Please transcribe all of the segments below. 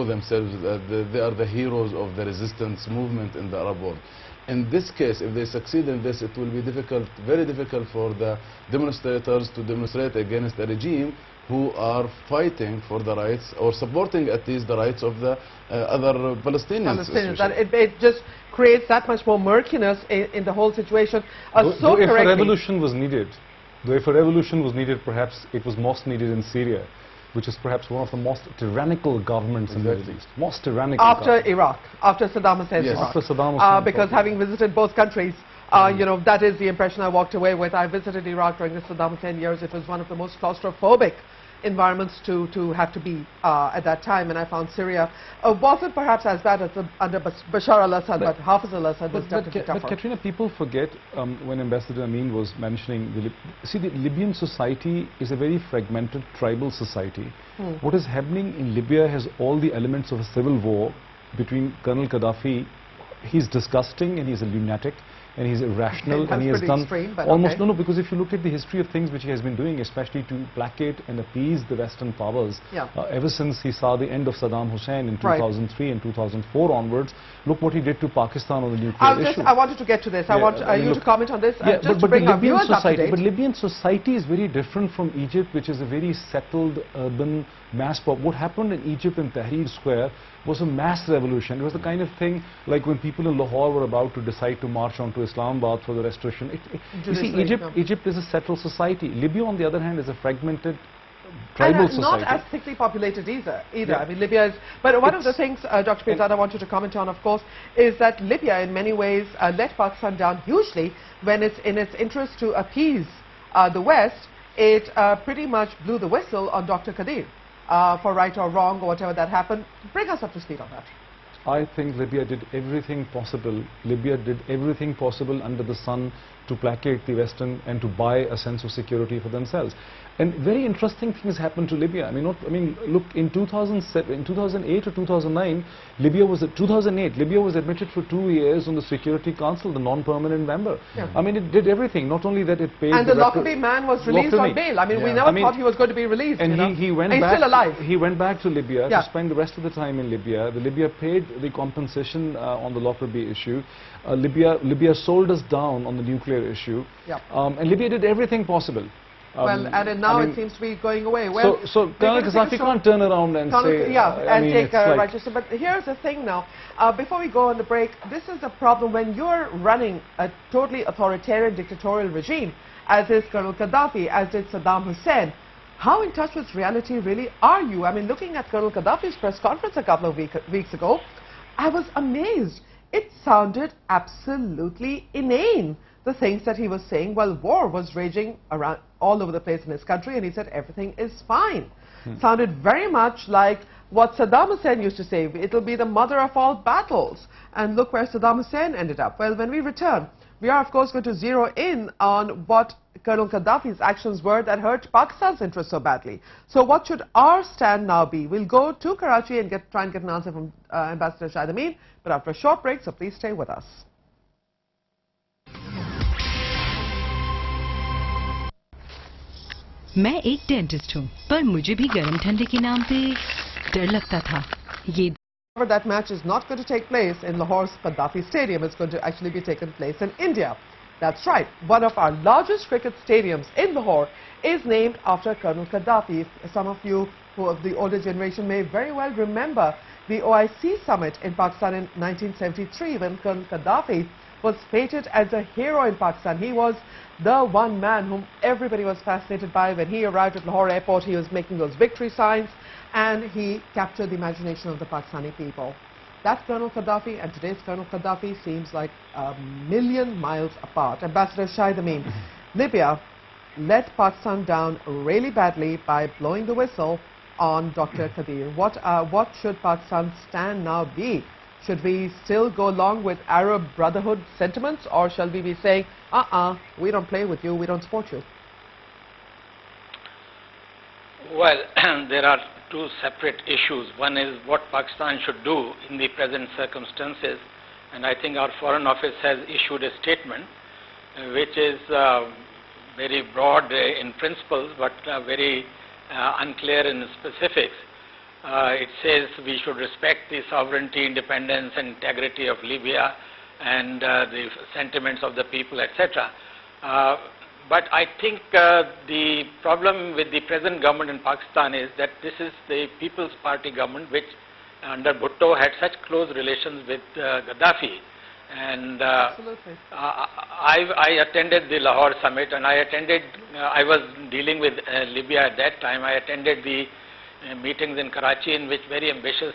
themselves that they are the heroes of the resistance movement in the Arab world. In this case, if they succeed in this, it will be difficult, very difficult for the demonstrators to demonstrate against a regime who are fighting for the rights or supporting at least the rights of the other Palestinians. That it just creates that much more murkiness in the whole situation. If a revolution was needed, perhaps it was most needed in Syria, which is perhaps one of the most tyrannical governments in the Middle East. Most tyrannical. After Iraq, after Saddam Hussein's Iraq. After Saddam Hussein. Because having visited both countries, you know, that is the impression I walked away with. I visited Iraq during the Saddam Hussein years. It was one of the most claustrophobic environments to have to be at that time, and I found Syria wasn't perhaps as bad as under Bashar al-Assad, but Hafiz al-Assad was definitely tougher. But Katrina, people forget when Ambassador Amin was mentioning, the Libyan society is a very fragmented tribal society. What is happening in Libya has all the elements of a civil war between Colonel Gaddafi. He's disgusting and he's a lunatic, and he's irrational, and he has done almost no, because if you look at the history of things which he has been doing, especially to placate and appease the Western powers, ever since he saw the end of Saddam Hussein in 2003 and 2004 onwards, look what he did to Pakistan on the nuclear issue. I wanted to get to this. I want you to comment on this. Just to bring our viewers up to date. But Libyan society is very different from Egypt, which is a very settled urban mass pop. What happened in Egypt in Tahrir Square was a mass revolution. It was the kind of thing like when people in Lahore were about to decide to march onto Islamabad for the restoration. You see, Egypt is a settled society. Libya, on the other hand, is a fragmented tribal society. Not as thickly populated either. I mean, Libya is... But one of the things, Dr. Pirzada, I want you to comment on, of course, is that Libya, in many ways, let Pakistan down hugely when it's in its interest to appease the West. It pretty much blew the whistle on Dr. Qadir. For right or wrong or whatever that happened. Bring us up to speed on that. I think Libya did everything possible. Libya did everything possible under the sun to placate the Western and to buy a sense of security for themselves. And very interesting things happened to Libya. I mean, look, in 2007, in 2008 or 2009, Libya was admitted for 2 years on the Security Council, the non-permanent member. I mean, it did everything. Not only that, it paid. And the Lockerbie man was released on bail. I mean, we never thought he was going to be released. And he went back. He's still alive. He went back to Libya to spend the rest of the time in Libya. Libya paid the compensation on the Lockerbie issue. Libya sold us down on the nuclear issue. And Libya did everything possible. And now it seems to be going away. Well, so Colonel Gaddafi can't turn around and say... take righteousness. But here's the thing now. Before we go on the break, this is the problem when you're running a totally authoritarian dictatorial regime, as is Colonel Gaddafi, as is Saddam Hussein. How in touch with reality really are you? I mean, looking at Colonel Gaddafi's press conference a couple of weeks ago, I was amazed. It sounded absolutely inane, the things that he was saying while war was raging around all over the place in his country, and he said everything is fine. Sounded very much like what Saddam Hussein used to say, it'll be the mother of all battles. And look where Saddam Hussein ended up. Well, when we return, we are of course going to zero in on what Colonel Gaddafi's actions were that hurt Pakistan's interests so badly. So what should our stand now be? We'll go to Karachi and try and get an answer from Ambassador Shahid Amin, but after a short break, so please stay with us. मैं एक dentist हूँ, पर मुझे भी गर्म ठंडे के नाम पे डर लगता था। ये That match is not going to take place in Lahore's Gaddafi Stadium. It's going to actually be taken place in India. That's right. One of our largest cricket stadiums in Lahore is named after Colonel Gaddafi. Some of you who of the older generation may very well remember the OIC summit in Pakistan in 1973 when Colonel Gaddafi was fated as a hero in Pakistan. He was the one man whom everybody was fascinated by. When he arrived at Lahore airport, he was making those victory signs and he captured the imagination of the Pakistani people. That Colonel Gaddafi and today's Colonel Gaddafi seems like a million miles apart. Ambassador Shahid Amin, Libya let Pakistan down really badly by blowing the whistle on Dr. Qadir. What should Pakistan's stand now be? Should we still go along with Arab Brotherhood sentiments, or shall we be saying, we don't play with you, we don't support you? Well, there are two separate issues. One is what Pakistan should do in the present circumstances, and I think our Foreign Office has issued a statement which is very broad in principles but very unclear in specifics. It says we should respect the sovereignty, independence and integrity of Libya and the sentiments of the people, etc. But I think the problem with the present government in Pakistan is that this is the People's Party government which under Bhutto had such close relations with Gaddafi. And I attended the Lahore summit, and I was dealing with Libya at that time. I attended the meetings in Karachi in which very ambitious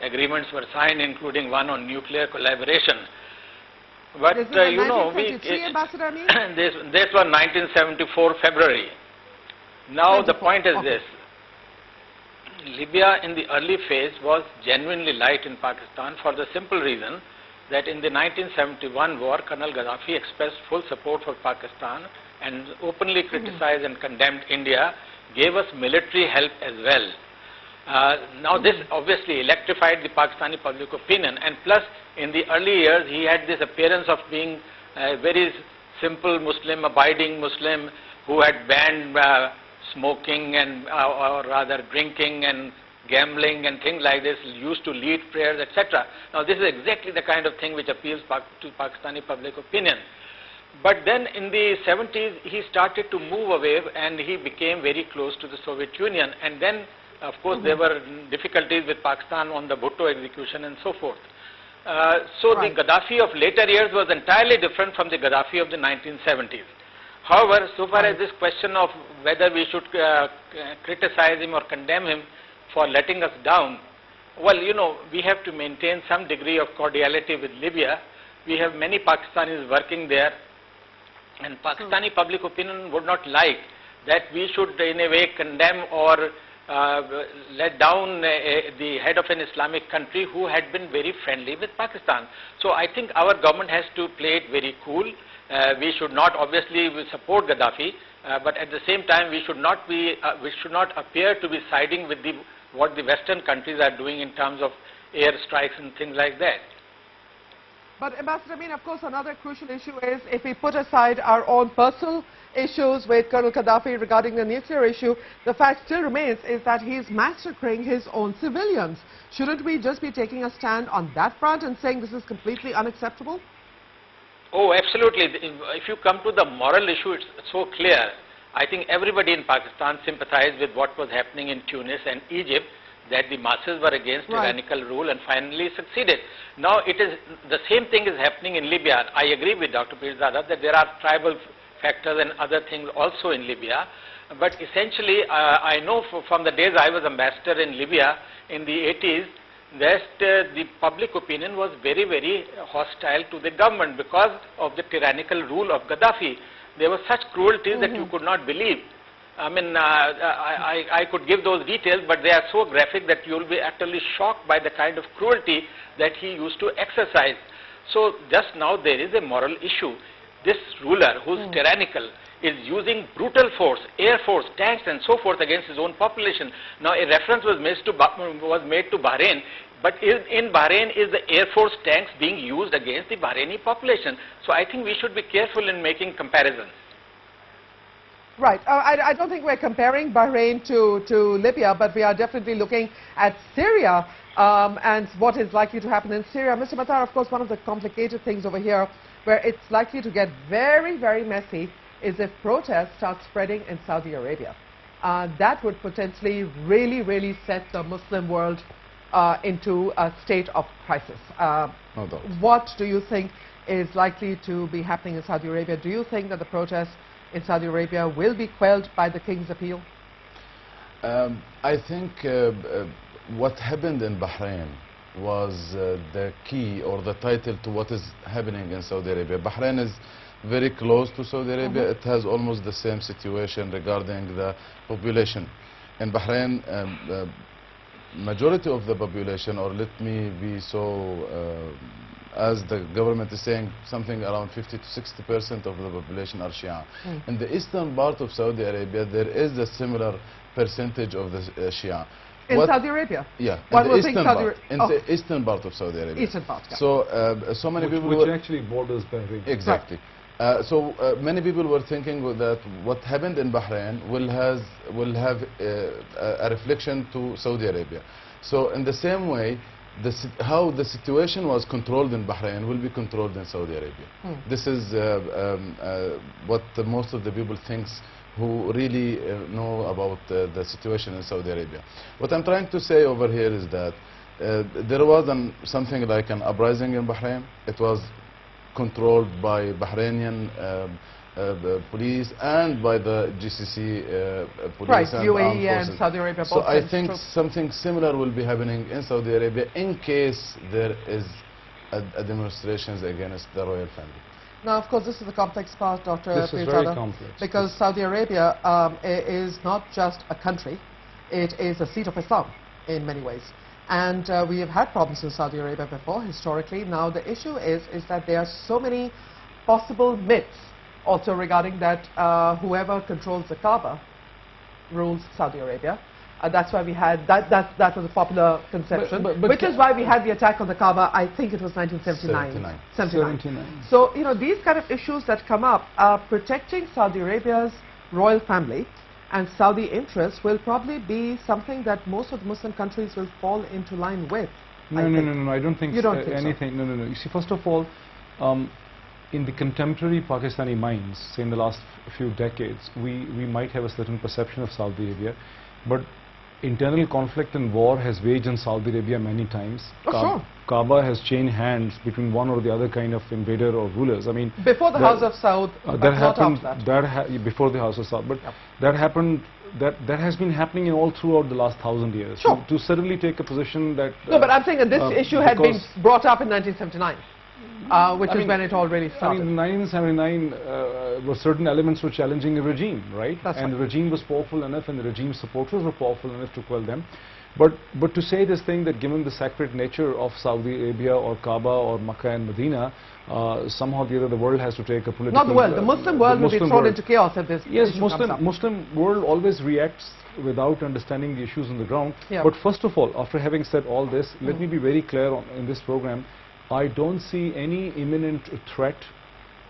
agreements were signed, including one on nuclear collaboration. But you know, Ambassador Amin? this was 1974 February. Now the point is this: Libya in the early phase was genuinely light in Pakistan for the simple reason that in the 1971 war, Colonel Gaddafi expressed full support for Pakistan and openly criticized and condemned India, gave us military help as well. Now this obviously electrified the Pakistani public opinion, and plus in the early years he had this appearance of being a very simple Muslim, abiding Muslim who had banned smoking and or rather drinking and gambling and things like this, used to lead prayers, etc. Now this is exactly the kind of thing which appeals to Pakistani public opinion. But then in the 70s he started to move away and he became very close to the Soviet Union, and then of course there were difficulties with Pakistan on the Bhutto execution and so forth. So the Gaddafi of later years was entirely different from the Gaddafi of the 1970s. However, so far as this question of whether we should criticize him or condemn him for letting us down, well, you know, we have to maintain some degree of cordiality with Libya. We have many Pakistanis working there, and Pakistani public opinion would not like that we should in a way condemn or let down the head of an Islamic country who had been very friendly with Pakistan. So I think our government has to play it very cool. We should not obviously support Gaddafi, but at the same time we should not appear to be siding with what the Western countries are doing in terms of air strikes and things like that. But Ambassador Amin, of course, another crucial issue is if we put aside our own personal issues with Colonel Gaddafi regarding the nuclear issue, the fact still remains is that he is massacring his own civilians. Shouldn't we just be taking a stand on that front and saying this is completely unacceptable? Oh, absolutely. If you come to the moral issue, it's so clear. I think everybody in Pakistan sympathized with what was happening in Tunis and Egypt, that the masses were against tyrannical rule and finally succeeded. Now it is the same thing is happening in Libya. I agree with Dr. Pirzada that there are tribal factors and other things also in Libya. But essentially, I know from the days I was ambassador in Libya in the 80s, that the public opinion was very, very hostile to the government because of the tyrannical rule of Gaddafi. There were such cruelties that you could not believe. I mean, I could give those details, but they are so graphic that you will be utterly shocked by the kind of cruelty that he used to exercise. So just now there is a moral issue. This ruler who is tyrannical is using brutal force, air force, tanks and so forth against his own population. Now a reference was made to Bahrain, but in Bahrain is the air force tanks being used against the Bahraini population. So I think we should be careful in making comparisons. Right. I don't think we're comparing Bahrain to Libya, but we are definitely looking at Syria and what is likely to happen in Syria. Mr. Matar, of course, one of the complicated things over here where it's likely to get very, very messy is if protests start spreading in Saudi Arabia. That would potentially really, really set the Muslim world into a state of crisis. No doubt. What do you think is likely to be happening in Saudi Arabia? Do you think that the protests in Saudi Arabia will be quelled by the King's appeal? I think what happened in Bahrain was the key or the title to what is happening in Saudi Arabia. Bahrain is very close to Saudi Arabia. It has almost the same situation regarding the population. In Bahrain, majority of the population, or let me be so, as the government is saying, something around 50 to 60% of the population are Shia. In the eastern part of Saudi Arabia, there is a similar percentage of the Shia. In Saudi Arabia? Yeah, in the eastern part of Saudi Arabia. Eastern part, yeah. So, so many people... Which actually borders Bahrain. Exactly. Many people were thinking that what happened in Bahrain will have a reflection to Saudi Arabia. So in the same way, how the situation was controlled in Bahrain will be controlled in Saudi Arabia. This is what most of the people thinks who really know about the situation in Saudi Arabia. What I'm trying to say over here is that there was something like an uprising in Bahrain. It was controlled by Bahrainian police and by the GCC police right, and UAE armed and forces. Saudi Arabia both. So I think troops. something similar will be happening in Saudi Arabia in case there is a demonstrations against the royal family. Now, of course, this is the complex part, Dr. This is very complex. Because Saudi Arabia is not just a country, it is a seat of Islam in many ways. And we have had problems in Saudi Arabia before, historically. Now, the issue is that there are so many possible myths also regarding that whoever controls the Kaaba rules Saudi Arabia. That's why we had, that was a popular conception, but which is why we had the attack on the Kaaba, I think it was 1979. 79. So, you know, these kind of issues that come up, protecting Saudi Arabia's royal family and Saudi interests will probably be something that most of the Muslim countries will fall into line with. No, I don't think you don't think anything. So? No. You see, first of all, in the contemporary Pakistani minds, say in the last few decades, we might have a certain perception of Saudi Arabia, but internal conflict and war has waged in Saudi Arabia many times. Sure. Kaaba has changed hands between one or the other kind of invader or rulers. I mean, before the House of Saud, that happened. Before the House of Saud, but yep. that happened. That has been happening in all throughout the last 1,000 years. Sure. To suddenly take a position that. No, but I'm saying that this issue had been brought up in 1979. Which is when it already started. I mean, in 1979, certain elements were challenging a regime, right? That's and right. the regime was powerful enough, and the regime supporters were powerful enough to quell them. But to say this thing that given the sacred nature of Saudi Arabia or Kaaba or Makkah and Medina, somehow the other the world has to take a political. Not the world. The Muslim world will be thrown into chaos if this issue comes up. Muslim world always reacts without understanding the issues on the ground. Yeah. But first of all, after having said all this, let me be very clear in this program. I don't see any imminent threat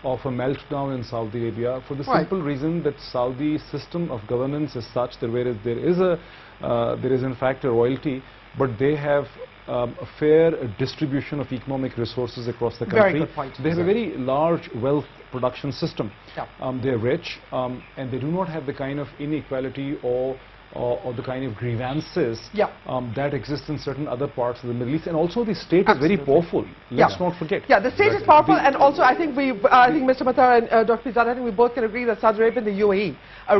of a meltdown in Saudi Arabia for the simple reason that Saudi system of governance is such that whereas there is in fact a royalty, but they have a fair distribution of economic resources across the country. Very good point. They have a very large wealth production system. Yeah. They're rich and they do not have the kind of inequality or the kind of grievances that exist in certain other parts of the Middle East, and also the state is very powerful. Let's not forget. Yeah, the state is powerful, and also I think Mr. Matar and Dr. Pirzada, I think we both can agree that Saudi Arabia and the UAE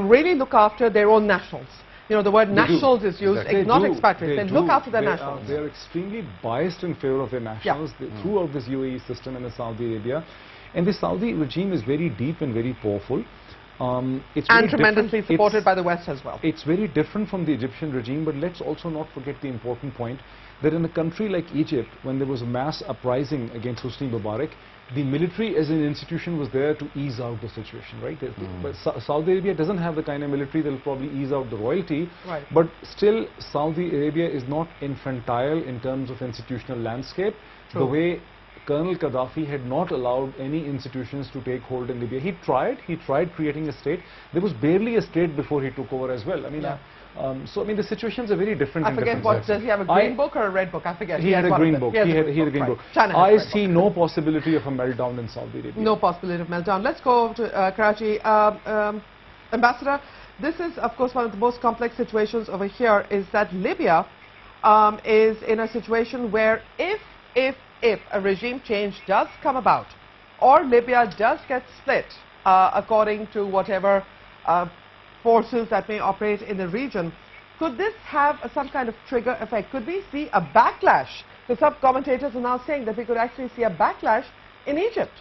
really look after their own nationals. You know, the word nationals is used, not expatriates. They look after their nationals. They are extremely biased in favor of their nationals throughout this UAE system and the Saudi Arabia, and the Saudi regime is very deep and very powerful. It's and tremendously supported by the West as well. It's very different from the Egyptian regime, but let's also not forget the important point that in a country like Egypt, when there was a mass uprising against Hosni Mubarak, the military as an institution was there to ease out the situation, right? But Saudi Arabia doesn't have the kind of military that will probably ease out the royalty, but still Saudi Arabia is not infantile in terms of institutional landscape, the way Colonel Gaddafi had not allowed any institutions to take hold in Libya. He tried creating a state. There was barely a state before he took over as well. I mean, so I mean the situations are very different. I forget what, does he have a green book or a red book? I forget. He had a green book. He had a green book. I see no possibility of a meltdown in Saudi Arabia. No possibility of meltdown. Let's go to Karachi. Ambassador, this is of course one of the most complex situations over here, is that Libya is in a situation where if a regime change does come about, or Libya does get split according to whatever forces that may operate in the region, could this have some kind of trigger effect? Could we see a backlash? Because some commentators are now saying that we could actually see a backlash in Egypt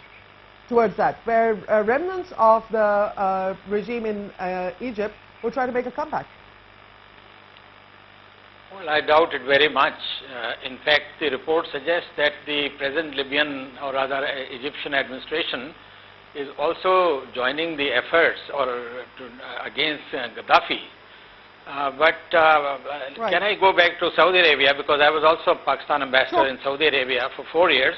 towards that, where remnants of the regime in Egypt will try to make a comeback. Well, I doubt it very much. In fact, the report suggests that the present Libyan or rather Egyptian administration is also joining the efforts against Gaddafi. Can I go back to Saudi Arabia, because I was also Pakistan ambassador in Saudi Arabia for 4 years.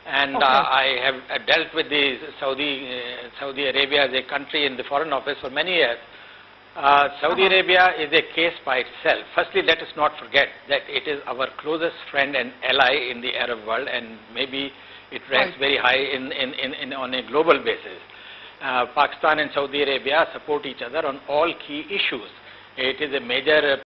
And Okay. I have dealt with the Saudi Arabia as a country in the Foreign Office for many years. Saudi Arabia is a case by itself. Firstly, let us not forget that it is our closest friend and ally in the Arab world, and maybe it ranks very high on a global basis. Pakistan and Saudi Arabia support each other on all key issues. It is a major